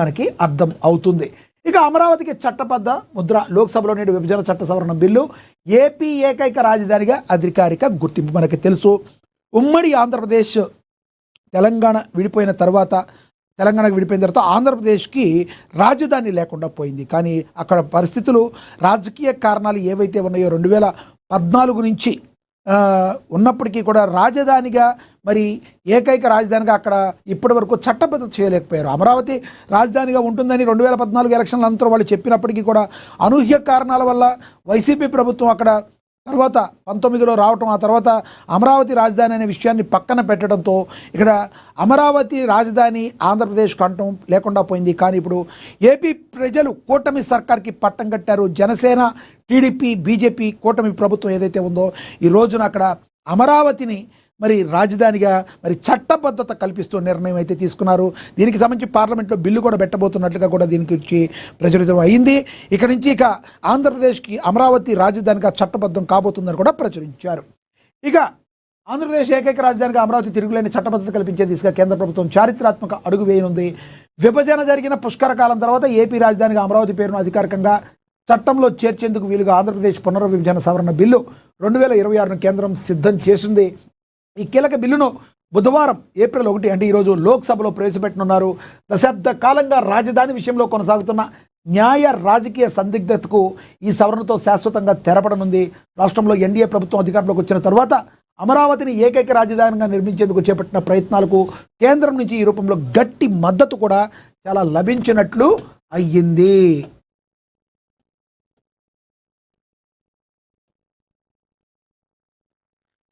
మనకి అర్థం అవుతుంది. ఇక అమరావతికి చట్టబద్ధ ముద్ర, లోక్సభలో నేడు విభజన చట్ట సవరణ బిల్లు, ఏపీ ఏకైక రాజధానిగా అధికారిక గుర్తింపు. మనకి తెలుసు, ఉమ్మడి ఆంధ్రప్రదేశ్ తెలంగాణకు విడిపోయిన తర్వాత ఆంధ్రప్రదేశ్కి రాజధాని లేకుండా పోయింది. కానీ అక్కడ పరిస్థితులు, రాజకీయ కారణాలు ఏవైతే ఉన్నాయో 2014 నుంచి ఉన్నప్పటికీ కూడా రాజధానిగా, మరి ఏకైక రాజధానిగా అక్కడ ఇప్పటి వరకు చట్టబద్ధత చేయలేకపోయారు. అమరావతి రాజధానిగా ఉంటుందని 2014 ఎలక్షన్ల అనంతరం వాళ్ళు చెప్పినప్పటికీ కూడా అనూహ్య కారణాల వల్ల వైసీపీ ప్రభుత్వం అక్కడ తర్వాత 19లో రావటం, ఆ తర్వాత అమరావతి రాజధాని అనే విషయాన్ని పక్కన పెట్టడంతో ఇక్కడ అమరావతి రాజధాని ఆంధ్రప్రదేశ్కు అంటం లేకుండా పోయింది. కానీ ఇప్పుడు ఏపీ ప్రజలు కూటమి సర్కార్కి పట్టం కట్టారు. జనసేన, టీడీపీ, బీజేపీ కూటమి ప్రభుత్వం ఏదైతే ఉందో ఈ రోజున అక్కడ అమరావతిని మరి రాజధానిగా మరి చట్టబద్ధత కల్పిస్తూ నిర్ణయం అయితే తీసుకున్నారు. దీనికి సంబంధించి పార్లమెంట్లో బిల్లు కూడా పెట్టబోతున్నట్లుగా కూడా దీనికి వచ్చి ప్రచురితం అయింది. ఇక నుంచి ఇక ఆంధ్రప్రదేశ్కి అమరావతి రాజధానిగా చట్టబద్ధం కాబోతుందని కూడా ప్రచురించారు. ఇక ఆంధ్రప్రదేశ్ ఏకైక రాజధానిగా అమరావతి తిరుగులేని చట్టబద్ధత కల్పించే దిశగా కేంద్ర ప్రభుత్వం చారిత్రాత్మక అడుగు వేయనుంది. విభజన జరిగిన పుష్కర కాలం తర్వాత ఏపీ రాజధానిగా అమరావతి పేరును అధికారికంగా చట్టంలో చేర్చేందుకు వీలుగా ఆంధ్రప్రదేశ్ పునర్విభజన సవరణ బిల్లు 2026ను కేంద్రం సిద్ధం చేసింది. ఈ కీలక బిల్లును బుధవారం ఏప్రిల్ 1 అంటే ఈరోజు లోక్సభలో ప్రవేశపెట్టనున్నారు. దశాబ్ద కాలంగా రాజధాని విషయంలో కొనసాగుతున్న న్యాయ రాజకీయ సందిగ్ధతకు ఈ సవరణతో శాశ్వతంగా తెరపడనుంది. రాష్ట్రంలో ఎన్డీఏ ప్రభుత్వం అధికారంలోకి వచ్చిన తర్వాత అమరావతిని ఏకైక రాజధానిగా నిర్మించేందుకు చేపట్టిన ప్రయత్నాలకు కేంద్రం నుంచి ఈ రూపంలో గట్టి మద్దతు కూడా చాలా లభించినట్లు అయ్యింది.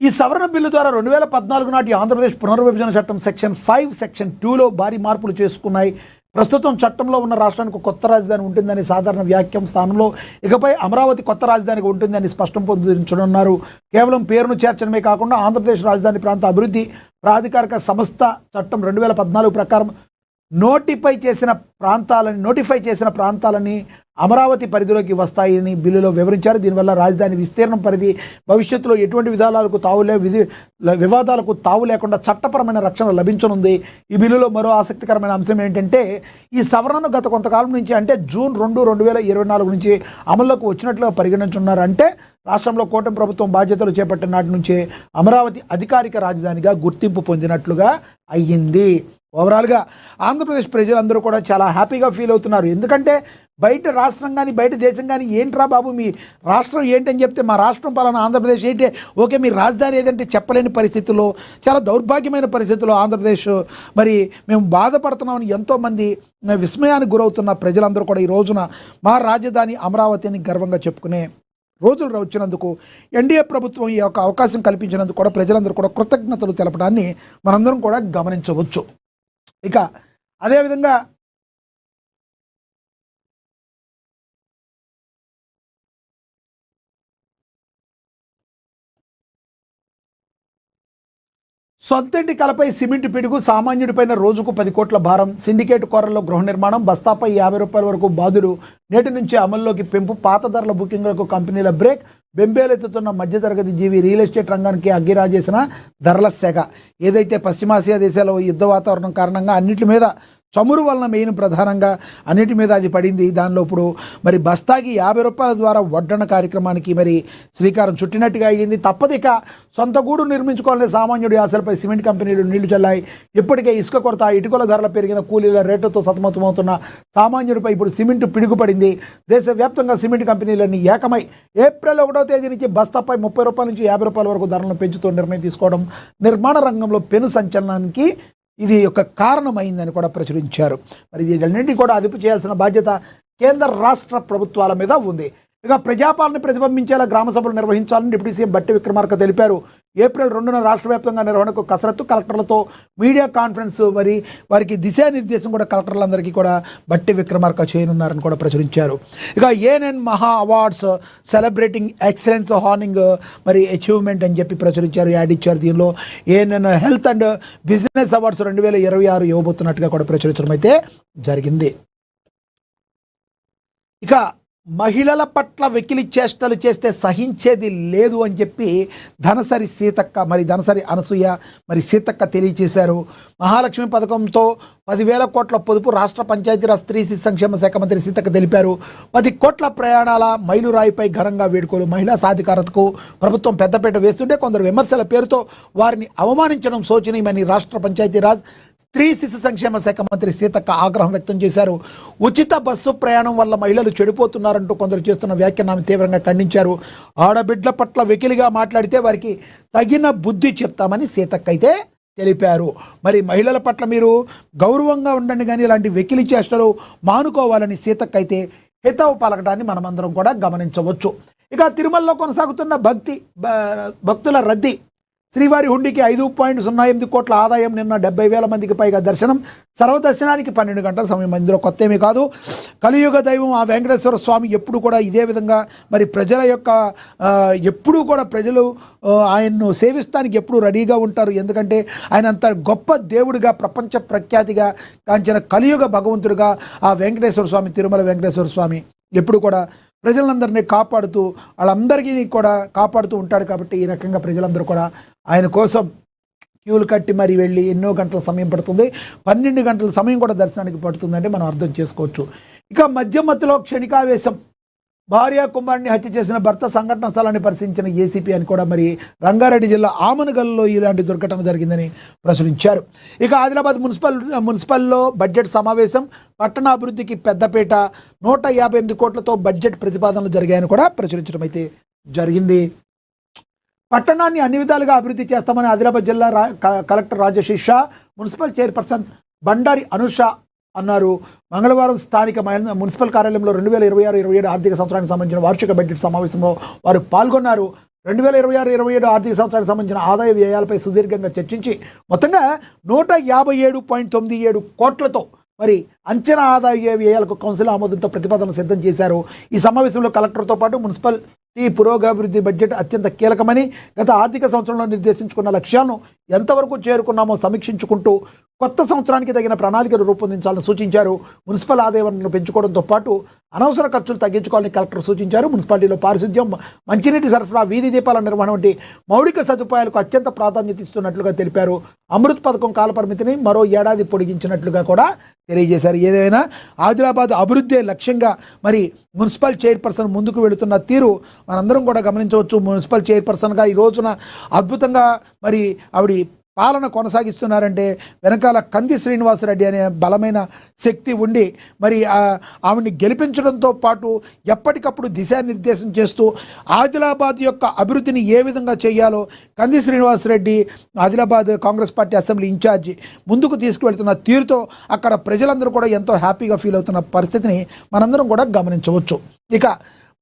ఈ సవరణ బిల్లు ద్వారా 2014 నాటి ఆంధ్రప్రదేశ్ పునర్విభజన చట్టం సెక్షన్ 5, సెక్షన్ 2లో భారీ మార్పులు చేసుకున్నాయి. ప్రస్తుతం చట్టంలో ఉన్న రాష్ట్రానికి కొత్త రాజధాని ఉంటుందని సాధారణ వ్యాఖ్యం స్థానంలో ఇకపై అమరావతి కొత్త రాజధానిగా ఉంటుందని స్పష్టం పొందుతున్నారు. కేవలం పేరును చేర్చడమే కాకుండా ఆంధ్రప్రదేశ్ రాజధాని ప్రాంత అభివృద్ధి ప్రాధికారిక సంస్థ చట్టం 2014 ప్రకారం నోటిఫై చేసిన ప్రాంతాలని అమరావతి పరిధిలోకి వస్తాయని బిల్లులో వివరించారు. దీనివల్ల రాజధాని విస్తీర్ణం పరిధి భవిష్యత్తులో ఎటువంటి వివాదాలకు తావు లేకుండా చట్టపరమైన రక్షణ లభించనుంది. ఈ బిల్లులో మరో ఆసక్తికరమైన అంశం ఏంటంటే, ఈ సవరణను గత కొంతకాలం నుంచి అంటే జూన్ 2, 2024 నుంచి అమల్లోకి వచ్చినట్లుగా పరిగణించున్నారు. అంటే రాష్ట్రంలో కూటమి ప్రభుత్వం బాధ్యతలు చేపట్టిన నాటి నుంచే అమరావతి అధికారిక రాజధానిగా గుర్తింపు పొందినట్లుగా అయ్యింది. ఓవరాల్గా ఆంధ్రప్రదేశ్ ప్రజలందరూ కూడా చాలా హ్యాపీగా ఫీల్ అవుతున్నారు. ఎందుకంటే బయట రాష్ట్రం కానీ బయట దేశం కానీ ఏంట్రా బాబు మీ రాష్ట్రం ఏంటని చెప్తే మా రాష్ట్రం పలానా ఆంధ్రప్రదేశ్ ఏంటి, ఓకే మీ రాజధాని ఏదంటే చెప్పలేని పరిస్థితుల్లో, చాలా దౌర్భాగ్యమైన పరిస్థితుల్లో ఆంధ్రప్రదేశ్ మరి మేము బాధపడుతున్నామని ఎంతోమంది విస్మయానికి గురవుతున్న ప్రజలందరూ కూడా ఈ రోజున మా రాజధాని అమరావతిని గర్వంగా చెప్పుకునే రోజులు వచ్చినందుకు ఎన్డీఏ ప్రభుత్వం ఈ యొక్క అవకాశం కల్పించినందుకు కూడా ప్రజలందరూ కూడా కృతజ్ఞతలు తెలపడాన్ని మనందరం కూడా గమనించవచ్చు. ఇక అదేవిధంగా సొంతింటి కలపై సిమెంట్ పిడుగు, సామాన్యుడిపైన రోజుకు 10 కోట్ల భారం, సిండికేట్ కోరల్లో గృహ నిర్మాణం, బస్తాపై 50 రూపాయల వరకు బాధుడు, నేటి నుంచి అమల్లోకి పెంపు, పాత ధరల బుకింగ్లకు కంపెనీల బ్రేక్, బెంబేలెత్తుతున్న మధ్యతరగతి జీవి రియల్ ఎస్టేట్ రంగానికి అగ్గిరాజేసిన ధరల సెగ. ఏదైతే పశ్చిమాసియా దేశాల్లో యుద్ధ వాతావరణం కారణంగా అన్నిటి మీద చమురు వలన మెయిన్ ప్రధానంగా అన్నిటి మీద అది పడింది. దానిలో ఇప్పుడు మరి బస్తాకి 50 రూపాయల ద్వారా వడ్డన కార్యక్రమానికి మరి శ్రీకారం చుట్టినట్టుగా అయ్యింది. తప్పదిక సొంత గూడు నిర్మించుకోవాలనే సామాన్యుడి ఆశలపై సిమెంట్ కంపెనీలు నీళ్లు చల్లాయి. ఇప్పటికే ఇసుక కొరత, ఇటుకల ధరల పెరిగిన కూలీల రేట్లతో సతమతమవుతున్న సామాన్యుడిపై ఇప్పుడు సిమెంట్ పిడుగుపడింది. దేశవ్యాప్తంగా సిమెంట్ కంపెనీలన్నీ ఏకమై ఏప్రిల్ 1వ తేదీ నుంచి బస్తాపై 30 రూపాయల నుంచి 50 రూపాయల వరకు ధరలను పెంచుతూ నిర్ణయం తీసుకోవడం నిర్మాణ రంగంలో పెను సంచలనానికి ఇది ఒక కారణమైందని కూడా ప్రచురించారు. మరి వీటన్నింటినీ కూడా అదుపు చేయాల్సిన బాధ్యత కేంద్ర రాష్ట్ర ప్రభుత్వాల మీద ఉంది. ఇక ప్రజాపాలన ప్రతిబింబించేలా గ్రామ సభలు నిర్వహించాలని డిప్యూటీ సీఎం బట్టి విక్రమార్క తెలిపారు. ఏప్రిల్ 2న రాష్ట్ర వ్యాప్తంగా నిర్వహణకు కసరత్తు, కలెక్టర్లతో మీడియా కాన్ఫరెన్స్, మరి వారికి దిశానిర్దేశం కూడా కలెక్టర్లందరికీ కూడా బట్టి విక్రమార్క చేయనున్నారని కూడా ప్రచురించారు. ఇక ఏఎన్ఎన్ మహా అవార్డ్స్ సెలబ్రేటింగ్ ఎక్సలెన్స్ హార్నింగ్ మరి అచీవ్మెంట్ అని చెప్పి ప్రచురించారు, యాడ్ ఇచ్చారు. దీనిలో ANN health and business awards 2026 ఇవ్వబోతున్నట్టుగా కూడా ప్రచురించడం అయితే జరిగింది. ఇక మహిళల పట్ల వెకిలి చేష్టలు చేస్తే సహించేది లేదు అని చెప్పి ధనసరి సీతక్క ధనసరి అనసూయ సీతక్క తెలియజేశారు. మహాలక్ష్మి పథకంతో 10,000 కోట్ల పొదుపు రాష్ట్ర పంచాయతీరాజ్ స్త్రీ శిశు సంక్షేమ శాఖ మంత్రి సీతక్క తెలిపారు. 10 కోట్ల ప్రయాణాల మైలురాయిపై ఘనంగా వేడుకోలు. మహిళా సాధికారతకు ప్రభుత్వం పెద్దపీట వేస్తుంటే కొందరు విమర్శల పేరుతో వారిని అవమానించడం శోచనీయమని రాష్ట్ర పంచాయతీరాజ్ స్త్రీ శిశు సంక్షేమ శాఖ మంత్రి సీతక్క ఆగ్రహం వ్యక్తం చేశారు. ఉచిత బస్సు ప్రయాణం వల్ల మహిళలు చెడిపోతున్నారంటూ కొందరు చేస్తున్న వ్యాఖ్యను ఆమె తీవ్రంగా ఖండించారు. ఆడబిడ్ల పట్ల వెకిలిగా మాట్లాడితే వారికి తగిన బుద్ధి చెప్తామని సీతక్క అయితే తెలిపారు. మహిళల పట్ల మీరు గౌరవంగా ఉండండి, కానీ ఇలాంటి వెకిలి చేష్టలు మానుకోవాలని సీతక్క అయితే హితవు పలకడాన్ని మనమందరం కూడా గమనించవచ్చు. ఇక తిరుమలలో కొనసాగుతున్న భక్తుల రద్దీ. శ్రీవారి హుండీకి 5.08 కోట్ల ఆదాయం. నిన్న 70,000 మందికి పైగా దర్శనం. సర్వదర్శనానికి 12 గంటల సమయం. ఇందులో కొత్త ఏమీ కాదు. కలియుగ దైవం ఆ వెంకటేశ్వర స్వామి ఎప్పుడు కూడా ఇదే విధంగా ప్రజల యొక్క ఎప్పుడూ కూడా ప్రజలు ఆయన్ను సేవిస్తానికి ఎప్పుడు రెడీగా ఉంటారు. ఎందుకంటే ఆయన అంత గొప్ప దేవుడిగా, ప్రపంచ ప్రఖ్యాతిగా కాంచిన కలియుగ భగవంతుడిగా ఆ వెంకటేశ్వర స్వామి, తిరుమల వెంకటేశ్వర స్వామి ఎప్పుడు కూడా ప్రజలందరినీ కాపాడుతూ వాళ్ళందరికీ కూడా కాపాడుతూ ఉంటాడు. కాబట్టి ఈ రకంగా ప్రజలందరూ కూడా ఆయన కోసం క్యూలు కట్టి వెళ్ళి ఎన్నో గంటల సమయం పడుతుంది. 12 గంటల సమయం కూడా దర్శనానికి పడుతుందంటే మనం అర్థం చేసుకోవచ్చు. ఇక మధ్యలో క్షణికావేశం. భార్య కుమారుడిని హత్య చేసిన భర్త సంఘటన స్థలాన్ని పరిశీలించిన ఏసీపీ అని కూడా రంగారెడ్డి జిల్లా ఆమనగల్లో ఇలాంటి దుర్ఘటన జరిగిందని ప్రచురించారు. ఇక ఆదిలాబాద్ మున్సిపల్లో బడ్జెట్ సమావేశం. పట్టణ అభివృద్ధికి పెద్దపీట. 158 కోట్లతో బడ్జెట్ ప్రతిపాదనలు జరిగాయని కూడా ప్రచురించడం అయితే జరిగింది. పట్టణాన్ని అన్ని విధాలుగా అభివృద్ధి చేస్తామని ఆదిలాబాద్ జిల్లా collector Rajarshi Shah, municipal chairperson Bandari Anusha అన్నారు. మంగళవారం స్థానిక మున్సిపల్ కార్యాలయంలో 2026-27 ఆర్థిక సంవత్సరానికి సంబంధించిన వార్షిక బడ్జెట్ సమావేశంలో వారు పాల్గొన్నారు. 2026-27 ఆర్థిక సంవత్సరానికి సంబంధించిన ఆదాయ వ్యయాలపై సుదీర్ఘంగా చర్చించి మొత్తంగా 157.97 కోట్లతో అంచనా ఆదాయ వ్యయాలకు కౌన్సిల్ ఆమోదంతో ప్రతిపాదన సిద్ధం చేశారు. ఈ సమావేశంలో కలెక్టర్తో పాటు మున్సిపాలిటీ పురోగభివృద్ధి బడ్జెట్ అత్యంత కీలకమని, గత ఆర్థిక సంవత్సరంలో నిర్దేశించుకున్న లక్ష్యాలను ఎంతవరకు చేరుకున్నామో సమీక్షించుకుంటూ కొత్త సంవత్సరానికి తగిన ప్రణాళికను రూపొందించాలని సూచించారు. మున్సిపల్ ఆదాయాలను పెంచుకోవడంతో పాటు అనవసర ఖర్చులు తగ్గించుకోవాలని కలెక్టర్ సూచించారు. మున్సిపాలిటీలో పారిశుద్ధ్యం, మంచినీటి సరఫరా, వీధి దీపాల నిర్వహణ వంటి మౌలిక సదుపాయాలకు అత్యంత ప్రాధాన్యత ఇస్తున్నట్లుగా తెలిపారు. అమృత్ పథకం కాలపరిమితిని మరో ఏడాది పొడిగించినట్లుగా కూడా తెలియజేశారు. ఏదైనా ఆదిలాబాద్ అభివృద్ధి లక్ష్యంగా మున్సిపల్ చైర్పర్సన్ ముందుకు వెళుతున్న తీరు మనందరం కూడా గమనించవచ్చు. మున్సిపల్ చైర్పర్సన్గా ఈ రోజున అద్భుతంగా ఆవిడ పాలన కొనసాగిస్తున్నారంటే వెనకాల కంది శ్రీనివాసరెడ్డి అనే బలమైన శక్తి ఉండి ఆవిడ్ని గెలిపించడంతో పాటు ఎప్పటికప్పుడు దిశానిర్దేశం చేస్తూ ఆదిలాబాద్ యొక్క అభివృద్ధిని ఏ విధంగా చేయాలో Kandi Srinivasa Reddy Adilabad Congress party assembly incharge ముందుకు తీసుకువెళ్తున్న తీరుతో అక్కడ ప్రజలందరూ కూడా ఎంతో హ్యాపీగా ఫీల్ అవుతున్న పరిస్థితిని మనందరం కూడా గమనించవచ్చు. ఇక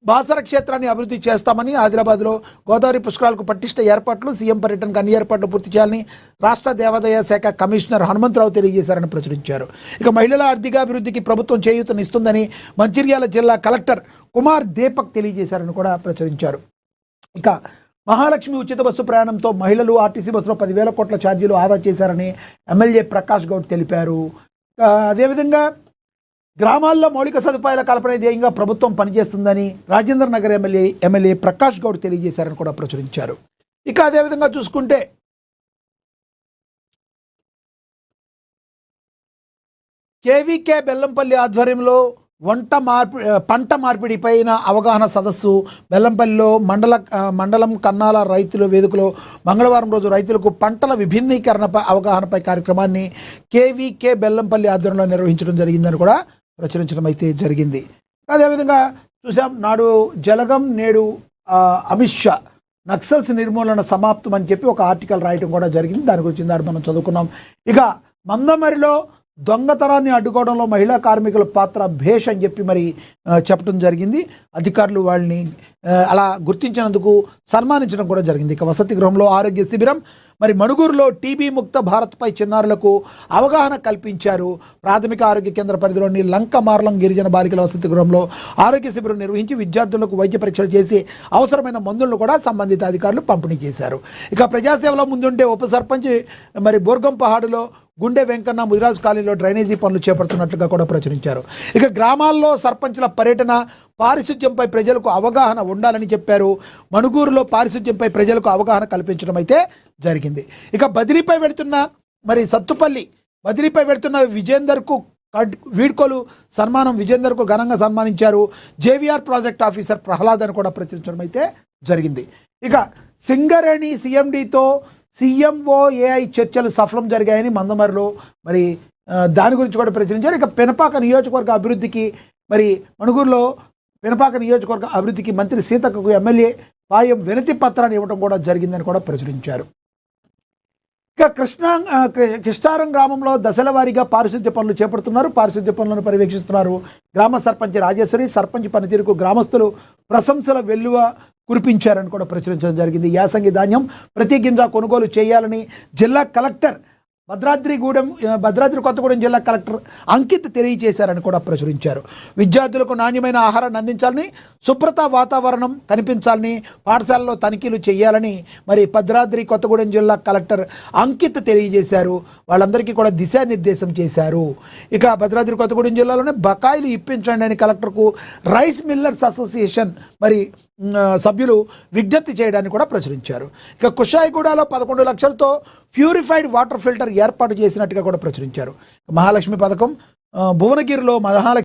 బాసర క్షేత్రాన్ని అభివృద్ధి చేస్తామని, ఆదిలాబాద్లో గోదావరి పుష్కరాలకు పటిష్ట ఏర్పాట్లు, సీఎం పర్యటనకు అన్ని ఏర్పాట్లు పూర్తి చేయాలని రాష్ట్ర దేవాదాయ శాఖ కమిషనర్ హనుమంతరావు తెలియజేశారని ప్రచురించారు. ఇక మహిళల ఆర్థికాభివృద్ధికి ప్రభుత్వం చేయూతనిస్తుందని మంచిర్యాల జిల్లా కలెక్టర్ కుమార్ దీపక్ తెలియజేశారని కూడా ప్రచురించారు. ఇక మహాలక్ష్మి ఉచిత బస్సు ప్రయాణంతో మహిళలు ఆర్టీసీ బస్సులో 10,000 కోట్ల ఛార్జీలు ఆదా చేశారని ఎమ్మెల్యే ప్రకాష్ గౌడ్ తెలిపారు. అదేవిధంగా గ్రామాల్లో మౌలిక సదుపాయాల కల్పన ధ్యేయంగా ప్రభుత్వం పనిచేస్తుందని రాజేంద్ర నగర్ ఎమ్మెల్యే ప్రకాష్ గౌడ్ తెలియజేశారని కూడా ప్రచురించారు. ఇక అదేవిధంగా చూసుకుంటే కేవీకే బెల్లంపల్లి ఆధ్వర్యంలో పంట మార్పిడి పైన అవగాహన సదస్సు బెల్లంపల్లిలో మండలం కన్నాల రైతుల వేదికలో మంగళవారం రోజు రైతులకు పంటల విభిన్నీకరణపై అవగాహనపై కార్యక్రమాన్ని కేవీకే బెల్లంపల్లి ఆధ్వర్యంలో నిర్వహించడం జరిగిందని కూడా ప్రచురించడం అయితే జరిగింది. అదేవిధంగా చూసాం, నాడు జలగం నేడు అమిత్ షా నక్సల్స్ నిర్మూలన సమాప్తం అని చెప్పి ఒక ఆర్టికల్ రాయటం కూడా జరిగింది. దాని గురించి దాన్ని మనం చదువుకున్నాం. ఇక మందమరిలో దొంగతనాన్ని అడ్డుకోవడంలో మహిళా కార్మికుల పాత్ర భేష్ అని చెప్పి చెప్పడం జరిగింది. అధికారులు వాళ్ళని అలా గుర్తించినందుకు సన్మానించడం కూడా జరిగింది. ఇక వసతి గృహంలో ఆరోగ్య శిబిరం, మణుగూరులో టీబీ ముక్త భారత్పై చిన్నారులకు అవగాహన కల్పించారు. ప్రాథమిక ఆరోగ్య కేంద్ర పరిధిలోని లంక మార్లం గిరిజన బాలికల వసతి గృహంలో ఆరోగ్య శిబిరం నిర్వహించి విద్యార్థులకు వైద్య పరీక్షలు చేసి అవసరమైన మందులను కూడా సంబంధిత అధికారులు పంపిణీ చేశారు. ఇక ప్రజాసేవలో ముందుండే ఉప సర్పంచ్ బోర్గం పహాడులో గుండె వెంకన్న ముదిరాజ్ కాలనీలో డ్రైనేజీ పనులు చేపడుతున్నట్లుగా కూడా ప్రచురించారు. ఇక గ్రామాల్లో సర్పంచ్ల పర్యటన, పారిశుద్ధ్యంపై ప్రజలకు అవగాహన ఉండాలని చెప్పారు. మణుగూరులో పారిశుద్ధ్యంపై ప్రజలకు అవగాహన కల్పించడం అయితే జరిగింది. ఇక బదిలీపై వెళుతున్న సత్తుపల్లి బదిలీపై వెళుతున్న విజేందర్కు వీడ్కోలు సన్మానం, విజేందర్కు ఘనంగా సన్మానించారు. జేవీఆర్ ప్రాజెక్ట్ ఆఫీసర్ ప్రహ్లాద్ అని కూడా ప్రచురించడం అయితే జరిగింది. ఇక సింగరేణి సీఎండీతో సీఎంఓ ఏఐ చర్చలు సఫలం జరిగాయని మందమరిలో దాని గురించి కూడా ప్రచురించారు. ఇక పెనపాక నియోజకవర్గ అభివృద్ధికి మణుగూరులో పెనపాక నియోజకవర్గ అభివృద్ధికి మంత్రి సీతక్కకు ఎమ్మెల్యే పాయం వినతి పత్రాన్ని ఇవ్వడం కూడా జరిగిందని కూడా ప్రచురించారు. ఇక కృష్ణారం గ్రామంలో దశల వారీగా పారిశుద్ధ్య పనులు చేపడుతున్నారు. పారిశుద్ధ్య పనులను పర్యవేక్షిస్తున్నారు గ్రామ సర్పంచ్ రాజేశ్వరి. సర్పంచ్ పనితీరుకు గ్రామస్తులు ప్రశంసల వెల్లువ కురిపించారని కూడా ప్రచురించడం జరిగింది. యాసంగి ధాన్యం ప్రతి గింజ కొనుగోలు చేయాలని జిల్లా కలెక్టర్ భద్రాద్రి కొత్తగూడెం జిల్లా కలెక్టర్ అంకిత్ తెలియజేశారని కూడా ప్రచురించారు. విద్యార్థులకు నాణ్యమైన ఆహారాన్ని అందించాలని, శుభ్రత వాతావరణం కనిపించాలని, పాఠశాలలో తనిఖీలు చేయాలని భద్రాద్రి కొత్తగూడెం జిల్లా కలెక్టర్ అంకిత్ తెలియజేశారు. వాళ్ళందరికీ కూడా దిశానిర్దేశం చేశారు. ఇక భద్రాద్రి కొత్తగూడెం జిల్లాలోనే బకాయిలు ఇప్పించండి అని కలెక్టర్కు రైస్ మిల్లర్స్ అసోసియేషన్ సభ్యులు విజ్ఞప్తి చేయడాన్ని కూడా ప్రచురించారు. ఇక కుషాయిగూడలో 11 లక్షలతో ప్యూరిఫైడ్ వాటర్ ఫిల్టర్ ఏర్పాటు చేసినట్టుగా కూడా ప్రచురించారు. మహాలక్ష్మి పథకం భువనగిరిలో